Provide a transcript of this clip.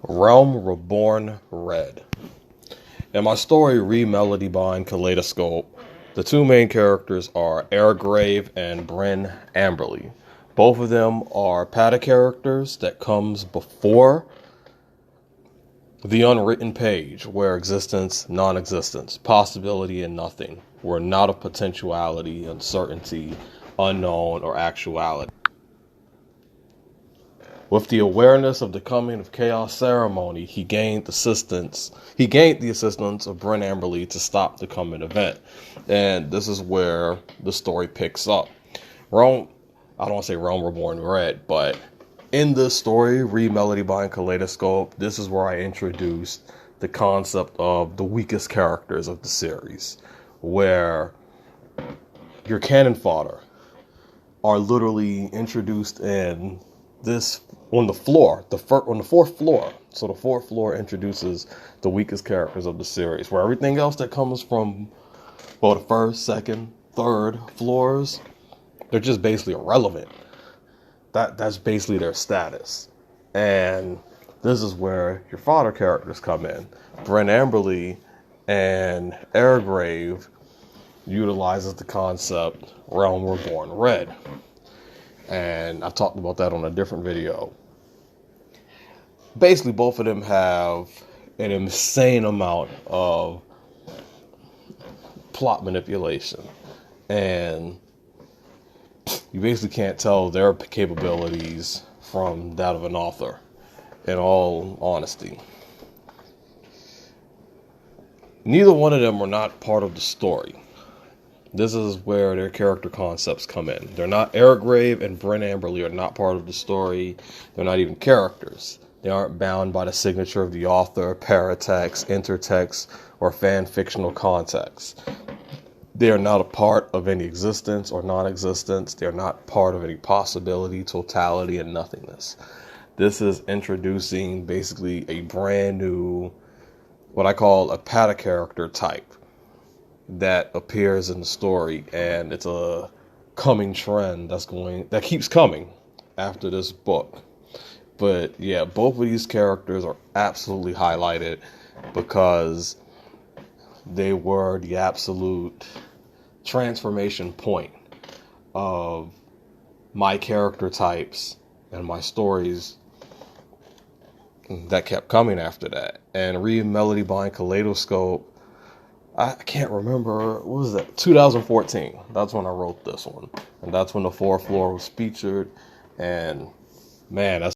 Realm Reborn Red. In my story, Re-Melody Bind Kaleidoscope, the two main characters are Airgrave and Bryn Amberly. Both of them are Patacharacters that comes before the unwritten page, where existence, non-existence, possibility, and nothing were not of potentiality, uncertainty, unknown, or actuality. With the awareness of the coming of Chaos Ceremony, he gained the assistance of Bryn Amberly to stop the coming event. And this is where the story picks up. I don't want to say Realm Reborn Red, but in this story, Re-Melody Bind Kaleidoscope, this is where I introduced the concept of the weakest characters of the series, where your cannon fodder are literally introduced in this on the floor, on the fourth floor. So the fourth floor introduces the weakest characters of the series, where everything else that comes from, well, the first, second, third floors, they're just basically irrelevant. That's basically their status. And this is where your fodder characters come in. Bryn Amberly and Airgrave utilizes the concept Realm Reborn Red. And I talked about that on a different video. Basically, both of them have an insane amount of plot manipulation. And you basically can't tell their capabilities from that of an author, in all honesty. Neither one of them are not part of the story. This is where their character concepts come in. They're not Airgrave and Bryn Amberly are not part of the story. They're not even characters. They aren't bound by the signature of the author, paratext, intertext, or fan-fictional context. They are not a part of any existence or non-existence. They are not part of any possibility, totality, and nothingness. This is introducing basically a brand new, what I call a Patacharacter type, that appears in the story, and it's a coming trend that keeps coming after this book. But yeah, both of these characters are absolutely highlighted because they were the absolute transformation point of my character types and my stories that kept coming after that. And Re-Melody Bind Kaleidoscope, I can't remember, what was that? 2014. That's when I wrote this one. And that's when the fourth floor was featured. And man, that's